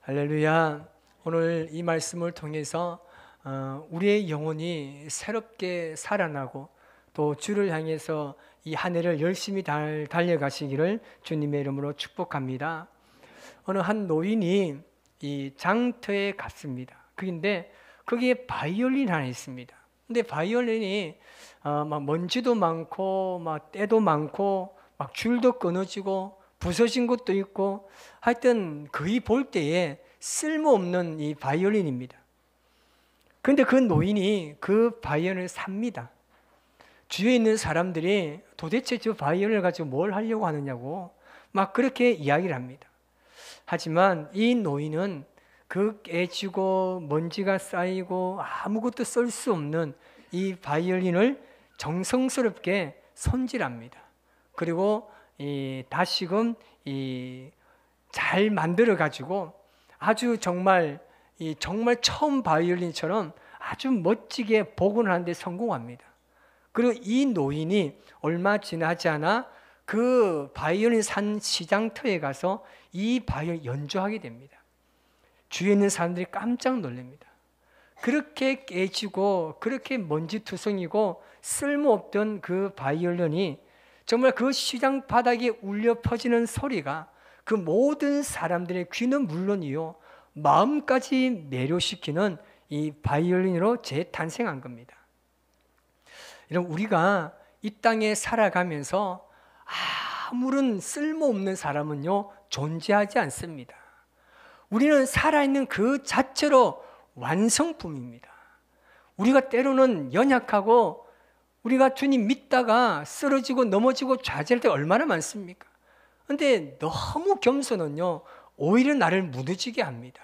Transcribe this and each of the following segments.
할렐루야. 오늘 이 말씀을 통해서 우리의 영혼이 새롭게 살아나고 또 주를 향해서 이 한 해를 열심히 달려가시기를 주님의 이름으로 축복합니다. 어느 한 노인이 이 장터에 갔습니다. 그런데 거기에 바이올린 하나 있습니다. 근데 바이올린이 막 먼지도 많고 막 때도 많고 막 줄도 끊어지고 부서진 것도 있고 하여튼 거의 볼 때에 쓸모없는 이 바이올린입니다. 그런데 그 노인이 그 바이올린을 삽니다. 주위에 있는 사람들이 도대체 저 바이올린을 가지고 뭘 하려고 하느냐고 막 그렇게 이야기를 합니다. 하지만 이 노인은 그 깨지고 먼지가 쌓이고 아무것도 쓸 수 없는 이 바이올린을 정성스럽게 손질합니다. 그리고 다시금 잘 만들어 가지고 아주 정말 처음 바이올린처럼 아주 멋지게 복원하는 데 성공합니다. 그리고 이 노인이 얼마 지나지 않아 그 바이올린 산 시장터에 가서 이 바이올린 연주하게 됩니다. 주위에 있는 사람들이 깜짝 놀랍니다. 그렇게 깨지고 그렇게 먼지투성이고 쓸모없던 그 바이올린이 정말 그 시장 바닥에 울려 퍼지는 소리가 그 모든 사람들의 귀는 물론이요 마음까지 매료시키는 이 바이올린으로 재탄생한 겁니다. 여러분, 우리가 이 땅에 살아가면서 아무런 쓸모없는 사람은요 존재하지 않습니다. 우리는 살아있는 그 자체로 완성품입니다. 우리가 때로는 연약하고 우리가 주님 믿다가 쓰러지고 넘어지고 좌절할 때 얼마나 많습니까? 그런데 너무 겸손은요 오히려 나를 무너지게 합니다.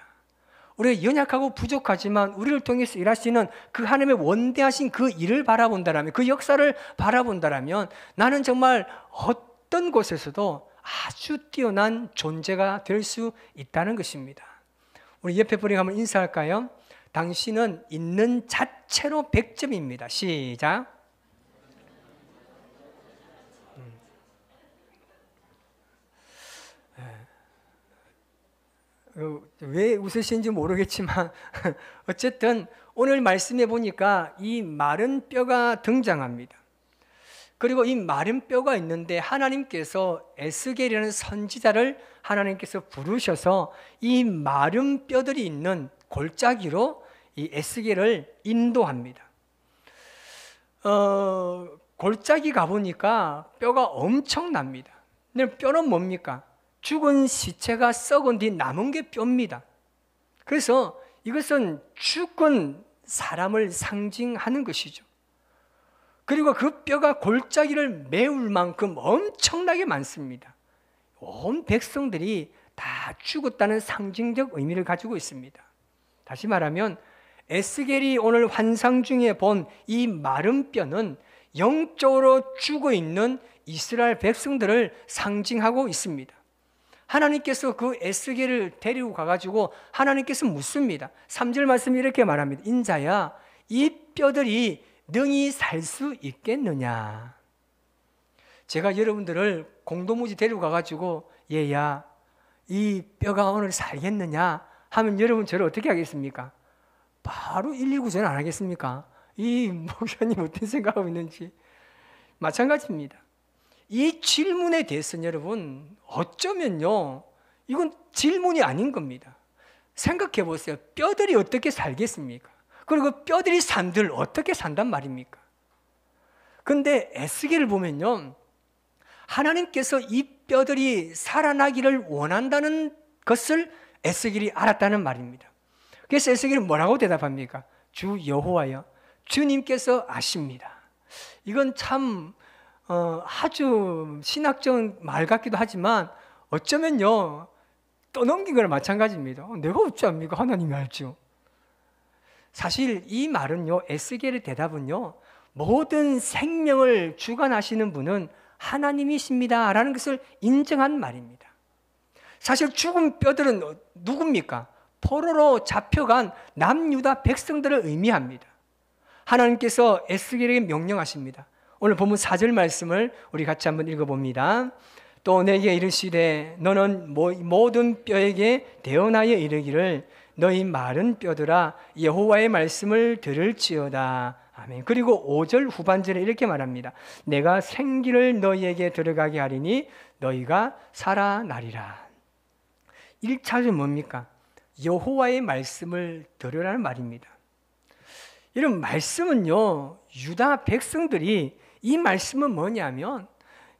우리가 연약하고 부족하지만 우리를 통해서 일하시는 그 하나님의 원대하신 그 일을 바라본다라면, 그 역사를 바라본다라면 나는 정말 어떤 곳에서도 아주 뛰어난 존재가 될 수 있다는 것입니다. 우리 옆에 분에게 한번 인사할까요? 당신은 있는 자체로 100점입니다. 시작. 왜 웃으시는지 모르겠지만 어쨌든 오늘 말씀해 보니까 이 마른 뼈가 등장합니다. 그리고 이 마른 뼈가 있는데 하나님께서 에스겔이라는 선지자를 하나님께서 부르셔서 이 마른 뼈들이 있는 골짜기로 이 에스겔을 인도합니다. 골짜기 가보니까 뼈가 엄청납니다. 근데 뼈는 뭡니까? 죽은 시체가 썩은 뒤 남은 게 뼈입니다. 그래서 이것은 죽은 사람을 상징하는 것이죠. 그리고 그 뼈가 골짜기를 메울 만큼 엄청나게 많습니다. 온 백성들이 다 죽었다는 상징적 의미를 가지고 있습니다. 다시 말하면 에스겔이 오늘 환상 중에 본 이 마른 뼈는 영적으로 죽어 있는 이스라엘 백성들을 상징하고 있습니다. 하나님께서 그 에스겔을 데리고 가가지고 하나님께서 묻습니다. 3절 말씀이 이렇게 말합니다. 인자야, 이 뼈들이 능히 살 수 있겠느냐? 제가 여러분들을 공동무지 데리고 가가지고 얘야, 이 뼈가 오늘 살겠느냐? 하면 여러분 저를 어떻게 하겠습니까? 바로 119 전화 안 하겠습니까? 이 목사님 어떤 생각하고 있는지. 마찬가지입니다. 이 질문에 대해서는 여러분 어쩌면요 이건 질문이 아닌 겁니다. 생각해 보세요. 뼈들이 어떻게 살겠습니까? 그리고 뼈들이 산들 어떻게 산단 말입니까? 그런데 에스겔을 보면요 하나님께서 이 뼈들이 살아나기를 원한다는 것을 에스겔이 알았다는 말입니다. 그래서 에스겔은 뭐라고 대답합니까? 주 여호와여, 주님께서 아십니다. 이건 참 아주 신학적 말 같기도 하지만 어쩌면요 떠넘긴 거랑 마찬가지입니다. 내가 어찌 압니까? 하나님이 알죠. 사실 이 말은요 에스겔의 대답은요 모든 생명을 주관하시는 분은 하나님이십니다 라는 것을 인정한 말입니다. 사실 죽은 뼈들은 누굽니까? 포로로 잡혀간 남유다 백성들을 의미합니다. 하나님께서 에스겔에게 명령하십니다. 오늘 본문 4절 말씀을 우리 같이 한번 읽어봅니다. 또 내게 이르시되 너는 모든 뼈에게 대언하여 이르기를 너희 마른 뼈들아 여호와의 말씀을 들을지어다. 아멘. 그리고 5절 후반절에 이렇게 말합니다. 내가 생기를 너희에게 들어가게 하리니 너희가 살아나리라. 1차는 뭡니까? 여호와의 말씀을 들으라는 말입니다. 이런 말씀은요, 유다 백성들이, 이 말씀은 뭐냐면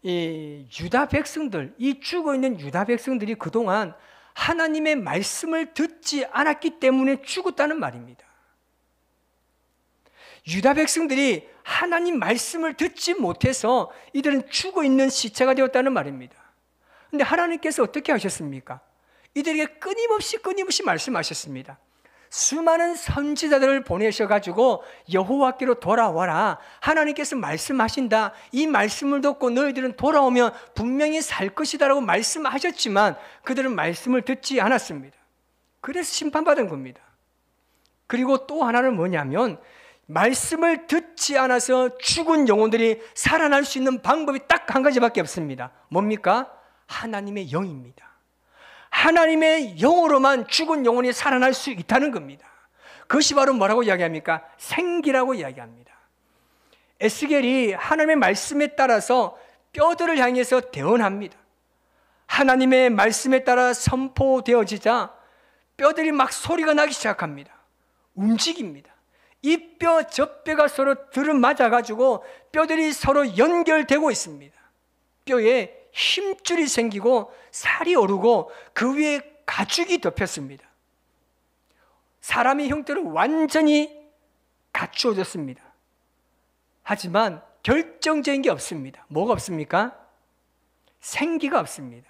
이 유다 백성들, 이 죽어 있는 유다 백성들이 그동안 하나님의 말씀을 듣지 않았기 때문에 죽었다는 말입니다. 유다 백성들이 하나님 말씀을 듣지 못해서 이들은 죽어 있는 시체가 되었다는 말입니다. 그런데 하나님께서 어떻게 하셨습니까? 이들에게 끊임없이 말씀하셨습니다. 수많은 선지자들을 보내셔가지고 여호와께로 돌아와라. 하나님께서 말씀하신다. 이 말씀을 듣고 너희들은 돌아오면 분명히 살 것이다 라고 말씀하셨지만 그들은 말씀을 듣지 않았습니다. 그래서 심판받은 겁니다. 그리고 또 하나는 뭐냐면 말씀을 듣지 않아서 죽은 영혼들이 살아날 수 있는 방법이 딱 한 가지밖에 없습니다. 뭡니까? 하나님의 영입니다. 하나님의 영으로만 죽은 영혼이 살아날 수 있다는 겁니다. 그것이 바로 뭐라고 이야기합니까? 생기라고 이야기합니다. 에스겔이 하나님의 말씀에 따라서 뼈들을 향해서 대언합니다. 하나님의 말씀에 따라 선포되어지자 뼈들이 막 소리가 나기 시작합니다. 움직입니다. 이 뼈, 저 뼈가 서로 들어맞아가지고 뼈들이 서로 연결되고 있습니다. 뼈에 힘줄이 생기고 살이 오르고 그 위에 가죽이 덮였습니다. 사람의 형태로 완전히 갖추어졌습니다. 하지만 결정적인 게 없습니다. 뭐가 없습니까? 생기가 없습니다.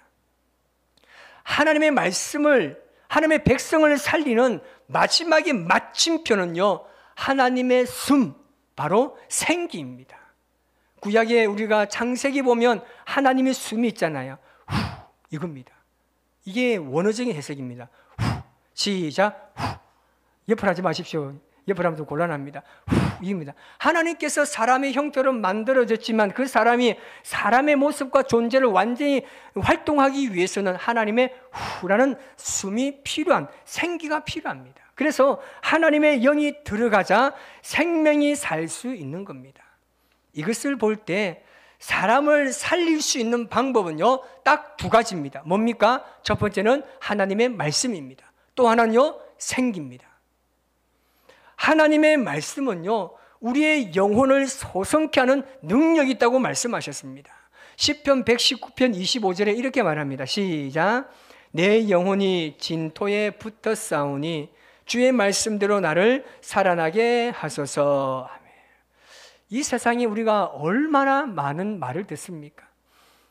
하나님의 말씀을, 하나님의 백성을 살리는 마지막의 마침표는요, 하나님의 숨, 바로 생기입니다. 구약에 우리가 창세기 보면 하나님의 숨이 있잖아요. 후, 이겁니다. 이게 원어적인 해석입니다. 후, 시작. 후. 옆을 하지 마십시오. 옆을 하면 좀 곤란합니다. 후, 이겁니다. 하나님께서 사람의 형태로 만들어졌지만 그 사람이 사람의 모습과 존재를 완전히 활동하기 위해서는 하나님의 후라는 숨이 필요한, 생기가 필요합니다. 그래서 하나님의 영이 들어가자 생명이 살 수 있는 겁니다. 이것을 볼 때 사람을 살릴 수 있는 방법은요, 딱 두 가지입니다. 뭡니까? 첫 번째는 하나님의 말씀입니다. 또 하나는요, 생기입니다. 하나님의 말씀은요, 우리의 영혼을 소성케 하는 능력이 있다고 말씀하셨습니다. 시편 119편 25절에 이렇게 말합니다. 시작. 내 영혼이 진토에 붙어 싸우니 주의 말씀대로 나를 살아나게 하소서. 이 세상에 우리가 얼마나 많은 말을 듣습니까?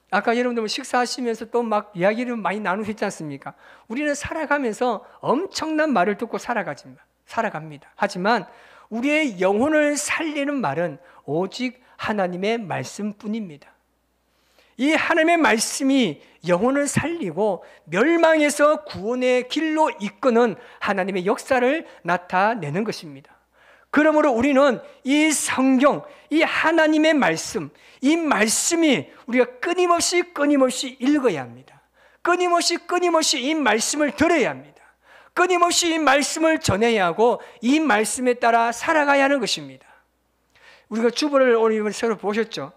아까 여러분들 식사하시면서 또 막 이야기를 많이 나누셨지 않습니까? 우리는 살아가면서 엄청난 말을 듣고 살아갑니다. 하지만 우리의 영혼을 살리는 말은 오직 하나님의 말씀뿐입니다. 이 하나님의 말씀이 영혼을 살리고 멸망에서 구원의 길로 이끄는 하나님의 역사를 나타내는 것입니다. 그러므로 우리는 이 성경, 이 하나님의 말씀, 이 말씀이 우리가 끊임없이 읽어야 합니다. 끊임없이 이 말씀을 들어야 합니다. 끊임없이 이 말씀을 전해야 하고 이 말씀에 따라 살아가야 하는 것입니다. 우리가 주보를 오늘 새로 보셨죠?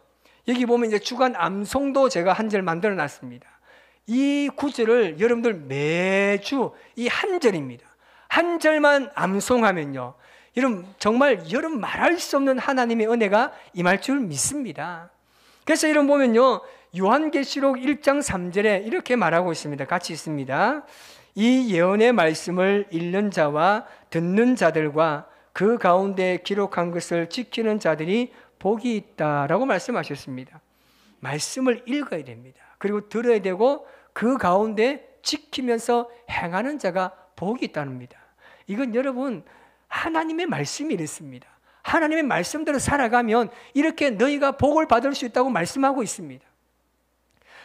여기 보면 이제 주간 암송도 제가 한 절 만들어 놨습니다. 이 구절을 여러분들 매주 이 한 절입니다. 한 절만 암송하면요, 여러분 정말 여러분 말할 수 없는 하나님의 은혜가 임할 줄 믿습니다. 그래서 여러분 보면요, 요한계시록 1장 3절에 이렇게 말하고 있습니다. 같이 있습니다. 이 예언의 말씀을 읽는 자와 듣는 자들과 그 가운데 기록한 것을 지키는 자들이 복이 있다라고 말씀하셨습니다. 말씀을 읽어야 됩니다. 그리고 들어야 되고 그 가운데 지키면서 행하는 자가 복이 있답니다. 이건 여러분 하나님의 말씀이 이렇습니다. 하나님의 말씀대로 살아가면 이렇게 너희가 복을 받을 수 있다고 말씀하고 있습니다.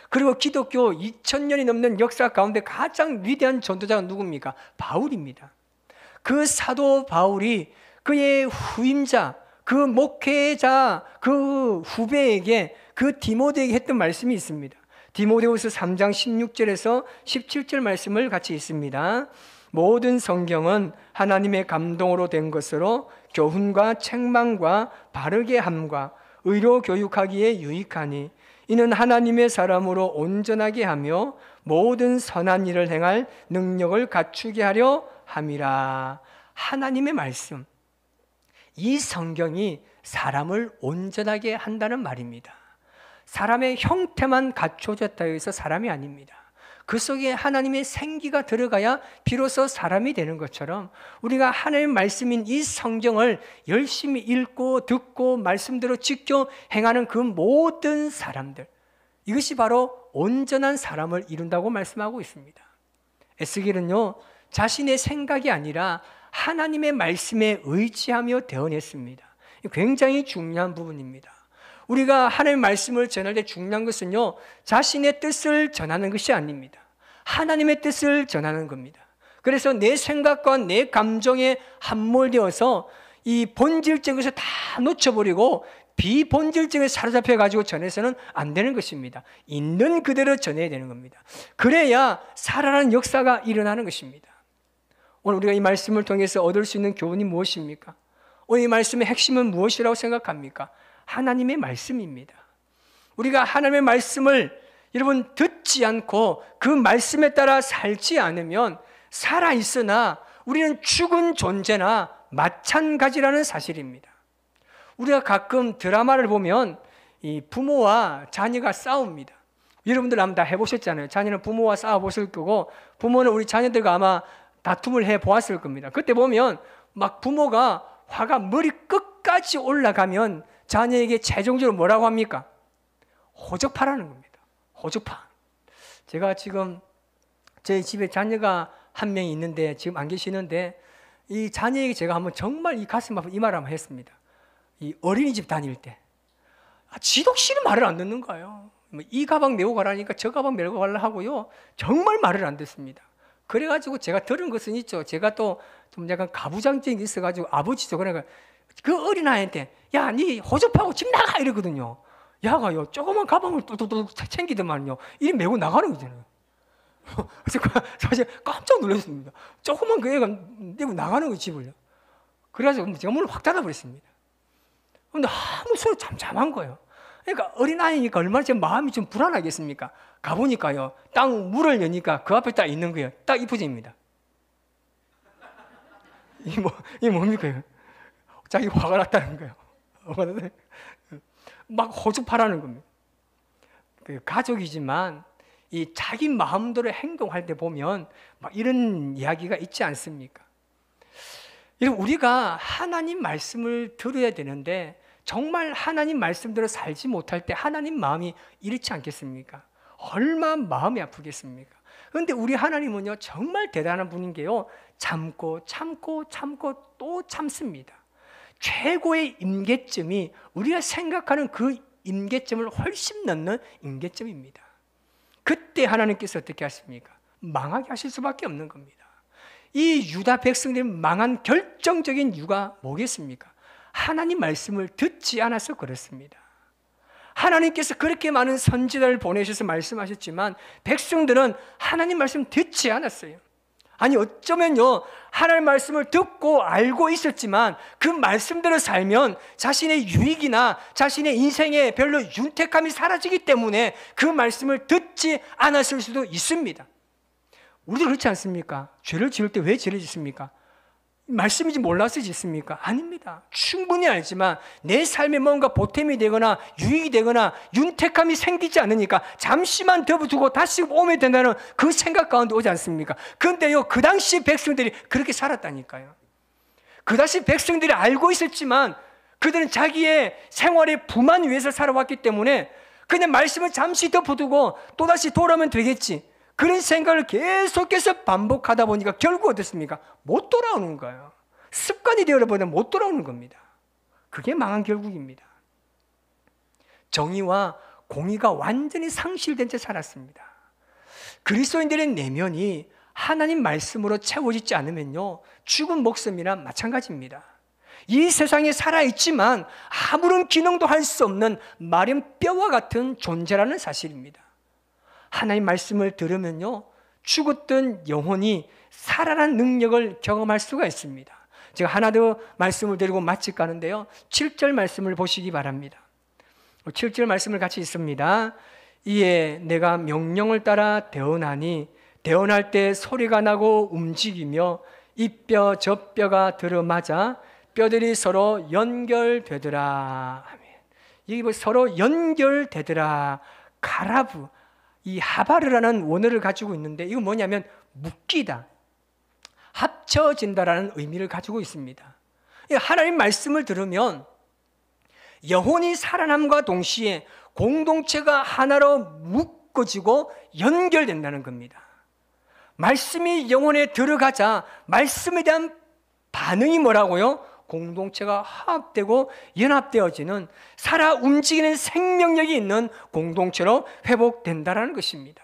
그리고 기독교 2000년이 넘는 역사 가운데 가장 위대한 전도자가 누굽니까? 바울입니다. 그 사도 바울이 그의 후임자, 그 목회자, 그 후배에게, 그 디모데에게 했던 말씀이 있습니다. 디모데후서 3장 16절에서 17절 말씀을 같이 읽습니다. 모든 성경은 하나님의 감동으로 된 것으로 교훈과 책망과 바르게 함과 의로 교육하기에 유익하니 이는 하나님의 사람으로 온전하게 하며 모든 선한 일을 행할 능력을 갖추게 하려 함이라. 하나님의 말씀, 이 성경이 사람을 온전하게 한다는 말입니다. 사람의 형태만 갖춰졌다 해서 사람이 아닙니다. 그 속에 하나님의 생기가 들어가야 비로소 사람이 되는 것처럼 우리가 하나님의 말씀인 이 성경을 열심히 읽고 듣고 말씀대로 지켜 행하는 그 모든 사람들, 이것이 바로 온전한 사람을 이룬다고 말씀하고 있습니다. 에스겔은요, 자신의 생각이 아니라 하나님의 말씀에 의지하며 대언했습니다. 굉장히 중요한 부분입니다. 우리가 하나님의 말씀을 전할 때 중요한 것은요, 자신의 뜻을 전하는 것이 아닙니다. 하나님의 뜻을 전하는 겁니다. 그래서 내 생각과 내 감정에 함몰되어서 이 본질적인 것을 다 놓쳐버리고 비본질적에 사로잡혀가지고 전해서는 안 되는 것입니다. 있는 그대로 전해야 되는 겁니다. 그래야 살아나는 역사가 일어나는 것입니다. 오늘 우리가 이 말씀을 통해서 얻을 수 있는 교훈이 무엇입니까? 오늘 이 말씀의 핵심은 무엇이라고 생각합니까? 하나님의 말씀입니다. 우리가 하나님의 말씀을 여러분 듣지 않고 그 말씀에 따라 살지 않으면 살아있으나 우리는 죽은 존재나 마찬가지라는 사실입니다. 우리가 가끔 드라마를 보면 이 부모와 자녀가 싸웁니다. 여러분들 아마 다 해보셨잖아요. 자녀는 부모와 싸워보실 거고 부모는 우리 자녀들과 아마 다툼을 해보았을 겁니다. 그때 보면 막 부모가 화가 머리 끝까지 올라가면 자녀에게 최종적으로 뭐라고 합니까? 호적파라는 겁니다. 호적파. 제가 지금 저희 집에 자녀가 한 명이 있는데 지금 안 계시는데 이 자녀에게 제가 한번 정말 이 가슴 아픈 이 말 한번 했습니다. 이 어린이집 다닐 때 지독 싫은 말을 안 듣는 거예요. 이 가방 메고 가라니까 저 가방 메고 가려 하고요. 정말 말을 안 듣습니다. 그래가지고 제가 들은 것은 있죠. 제가 또 좀 약간 가부장적인 게 있어가지고 아버지죠. 그러니까 그 어린아이한테 야, 니 호접하고 집 나가 이러거든요. 야가요, 조그만 가방을 뚜뚜뚜 챙기더만요. 이리 메고 나가는 거잖아요. 그래서 사실 깜짝 놀랐습니다. 조그만 그 애가 메고 나가는 거 집을요. 그래가지고 제가 문을 확 닫아버렸습니다. 근데 아무 소리 잠잠한 거예요. 그러니까 어린아이니까 얼마나 제 마음이 좀 불안하겠습니까? 가보니까요, 딱 문을 여니까 그 앞에 딱 있는 거예요. 딱 이 포즈입니다. 이게 뭡니까? 자기 화가 났다는 거예요. 막 호죽파라는 겁니다. 그 가족이지만 이 자기 마음대로 행동할 때 보면 막 이런 이야기가 있지 않습니까? 우리가 하나님 말씀을 들어야 되는데 정말 하나님 말씀대로 살지 못할 때 하나님 마음이 이렇지 않겠습니까? 얼마나 마음이 아프겠습니까? 그런데 우리 하나님은요, 정말 대단한 분인 게요, 참고 참고 참고 또 참습니다. 최고의 임계점이 우리가 생각하는 그 임계점을 훨씬 넘는 임계점입니다. 그때 하나님께서 어떻게 하십니까? 망하게 하실 수밖에 없는 겁니다. 이 유다 백성들이 망한 결정적인 이유가 뭐겠습니까? 하나님 말씀을 듣지 않아서 그렇습니다. 하나님께서 그렇게 많은 선지자를 보내셔서 말씀하셨지만 백성들은 하나님 말씀 듣지 않았어요. 아니 어쩌면요, 하나님 말씀을 듣고 알고 있었지만 그 말씀대로 살면 자신의 유익이나 자신의 인생에 별로 윤택함이 사라지기 때문에 그 말씀을 듣지 않았을 수도 있습니다. 우리도 그렇지 않습니까? 죄를 지을 때 왜 죄를 짓습니까? 말씀인지 몰라서 짓습니까? 아닙니다. 충분히 알지만 내 삶에 뭔가 보탬이 되거나 유익이 되거나 윤택함이 생기지 않으니까 잠시만 더 두고 다시 오면 된다는 그 생각 가운데 오지 않습니까? 그런데요, 그 당시 백성들이 그렇게 살았다니까요. 그 당시 백성들이 알고 있었지만 그들은 자기의 생활의 부만 위해서 살아왔기 때문에 그냥 말씀을 잠시 덮어두고 또다시 돌아오면 되겠지, 그런 생각을 계속해서 반복하다 보니까 결국 어떻습니까? 못 돌아오는 거예요. 습관이 되어버리면 못 돌아오는 겁니다. 그게 망한 결국입니다. 정의와 공의가 완전히 상실된 채 살았습니다. 그리스도인들의 내면이 하나님 말씀으로 채워지지 않으면요, 죽은 목숨이나 마찬가지입니다. 이 세상에 살아있지만 아무런 기능도 할 수 없는 마른 뼈와 같은 존재라는 사실입니다. 하나님 말씀을 들으면요, 죽었던 영혼이 살아난 능력을 경험할 수가 있습니다. 제가 하나 더 말씀을 드리고 마치 가는데요, 7절 말씀을 보시기 바랍니다. 7절 말씀을 같이 읽습니다. 이에 내가 명령을 따라 대언하니 대언할 때 소리가 나고 움직이며 이 뼈 저 뼈가 들어맞아 뼈들이 서로 연결되더라. 아멘. 이게 서로 연결되더라. 가라브, 이 하바르라는 원어를 가지고 있는데 이거 뭐냐면 묶이다, 합쳐진다라는 의미를 가지고 있습니다. 하나님 말씀을 들으면 영혼이 살아남과 동시에 공동체가 하나로 묶어지고 연결된다는 겁니다. 말씀이 영혼에 들어가자 말씀에 대한 반응이 뭐라고요? 공동체가 화합되고 연합되어지는 살아 움직이는 생명력이 있는 공동체로 회복된다는 것입니다.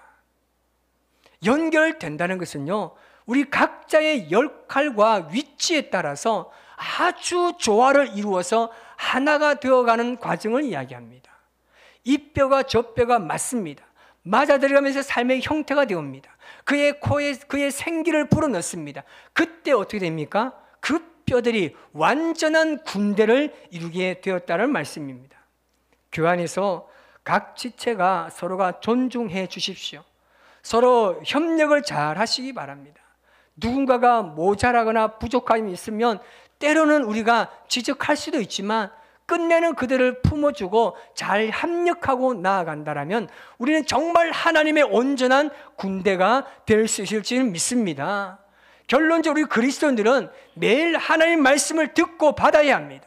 연결된다는 것은요, 우리 각자의 역할과 위치에 따라서 아주 조화를 이루어서 하나가 되어가는 과정을 이야기합니다. 이 뼈가 저 뼈가 맞습니다. 맞아 들어가면서 삶의 형태가 되옵니다. 그의 코에 그의 생기를 불어넣습니다. 그때 어떻게 됩니까? 그 뼈들이 완전한 군대를 이루게 되었다는 말씀입니다. 교회 안에서 각 지체가 서로가 존중해 주십시오. 서로 협력을 잘 하시기 바랍니다. 누군가가 모자라거나 부족함이 있으면 때로는 우리가 지적할 수도 있지만 끝내는 그들을 품어주고 잘 협력하고 나아간다면 우리는 정말 하나님의 온전한 군대가 될 수 있을지는 믿습니다. 결론적으로 우리 그리스도인들은 매일 하나님 말씀을 듣고 받아야 합니다.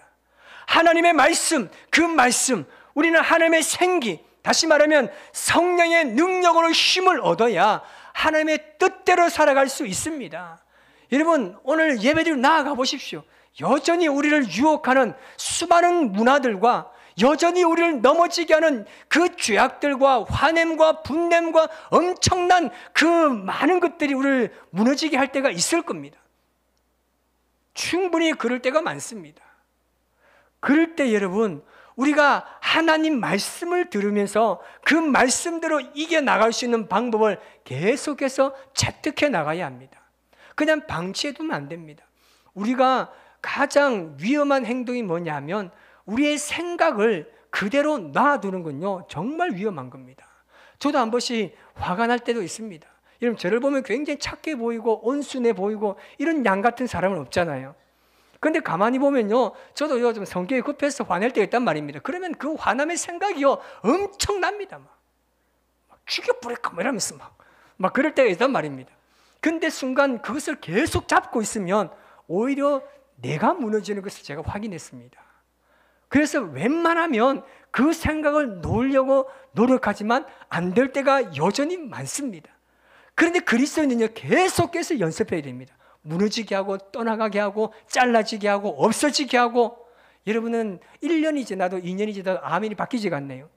하나님의 말씀, 그 말씀, 우리는 하나님의 생기, 다시 말하면 성령의 능력으로 힘을 얻어야 하나님의 뜻대로 살아갈 수 있습니다. 여러분, 오늘 예배드리러 나아가 보십시오. 여전히 우리를 유혹하는 수많은 문화들과 여전히 우리를 넘어지게 하는 그 죄악들과 화냄과 분냄과 엄청난 그 많은 것들이 우리를 무너지게 할 때가 있을 겁니다. 충분히 그럴 때가 많습니다. 그럴 때 여러분, 우리가 하나님 말씀을 들으면서 그 말씀대로 이겨나갈 수 있는 방법을 계속해서 채택해 나가야 합니다. 그냥 방치해두면 안 됩니다. 우리가 가장 위험한 행동이 뭐냐면 우리의 생각을 그대로 놔두는군요. 정말 위험한 겁니다. 저도 한 번씩 화가 날 때도 있습니다. 여러분, 저를 보면 굉장히 착해 보이고 온순해 보이고 이런 양 같은 사람은 없잖아요. 근데 가만히 보면요, 저도 요즘 성격이 급해서 화낼 때가 있단 말입니다. 그러면 그 화남의 생각이요 엄청납니다. 막 죽여버릴까 뭐 이러면서 막 그럴 때가 있단 말입니다. 근데 순간 그것을 계속 잡고 있으면 오히려 내가 무너지는 것을 제가 확인했습니다. 그래서 웬만하면 그 생각을 놓으려고 노력하지만 안 될 때가 여전히 많습니다. 그런데 그리스도인은요, 계속해서 연습해야 됩니다. 무너지게 하고 떠나가게 하고 잘라지게 하고 없어지게 하고. 여러분은 1년이 지나도 2년이 지나도 아멘이 바뀌지가 않네요.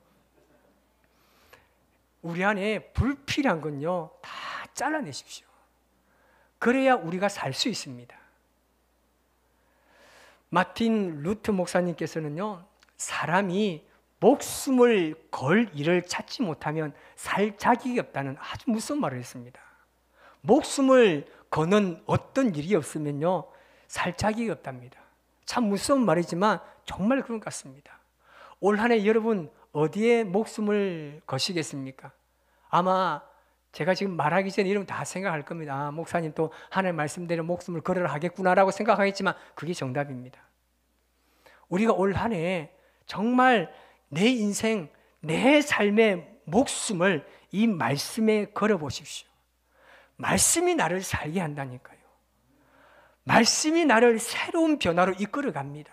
우리 안에 불필요한 건요 다 잘라내십시오. 그래야 우리가 살 수 있습니다. 마틴 루터 목사님께서는요, 사람이 목숨을 걸 일을 찾지 못하면 살 자격이 없다는 아주 무서운 말을 했습니다. 목숨을 거는 어떤 일이 없으면요 살 자격이 없답니다. 참 무서운 말이지만 정말 그런 것 같습니다. 올 한 해 여러분 어디에 목숨을 거시겠습니까? 아마 제가 지금 말하기 전에 여러분 다 생각할 겁니다. 아, 목사님 또 하나님 말씀대로 목숨을 걸으라 하겠구나라고 생각하겠지만 그게 정답입니다. 우리가 올 한 해 정말 내 인생, 내 삶의 목숨을 이 말씀에 걸어보십시오. 말씀이 나를 살게 한다니까요. 말씀이 나를 새로운 변화로 이끌어갑니다.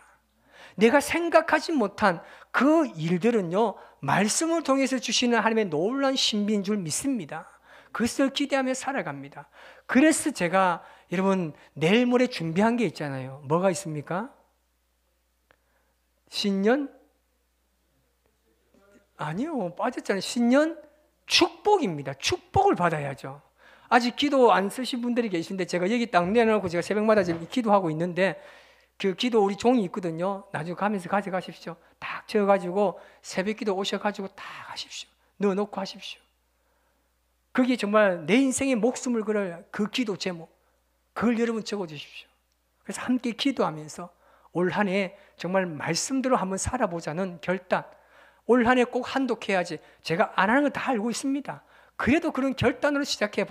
내가 생각하지 못한 그 일들은요 말씀을 통해서 주시는 하나님의 놀라운 신비인 줄 믿습니다. 그것을 기대하며 살아갑니다. 그래서 제가 여러분 내일 모레 준비한 게 있잖아요. 뭐가 있습니까? 신년? 아니요, 빠졌잖아요. 신년 축복입니다. 축복을 받아야죠. 아직 기도 안 쓰신 분들이 계신데 제가 여기 딱 내놓고 제가 새벽마다 지금 기도하고 있는데 그 기도 우리 종이 있거든요. 나중에 가면서 가져가십시오. 딱 적어가지고 새벽 기도 오셔가지고 딱 하십시오. 넣어놓고 하십시오. 그게 정말 내 인생에 목숨을 걸을 그 기도 제목, 그걸 여러분 적어주십시오. 그래서 함께 기도하면서 올 한 해 정말 말씀대로 한번 살아보자는 결단, 올 한 해 꼭 한독해야지, 제가 안 하는 거 다 알고 있습니다. 그래도 그런 결단으로 시작해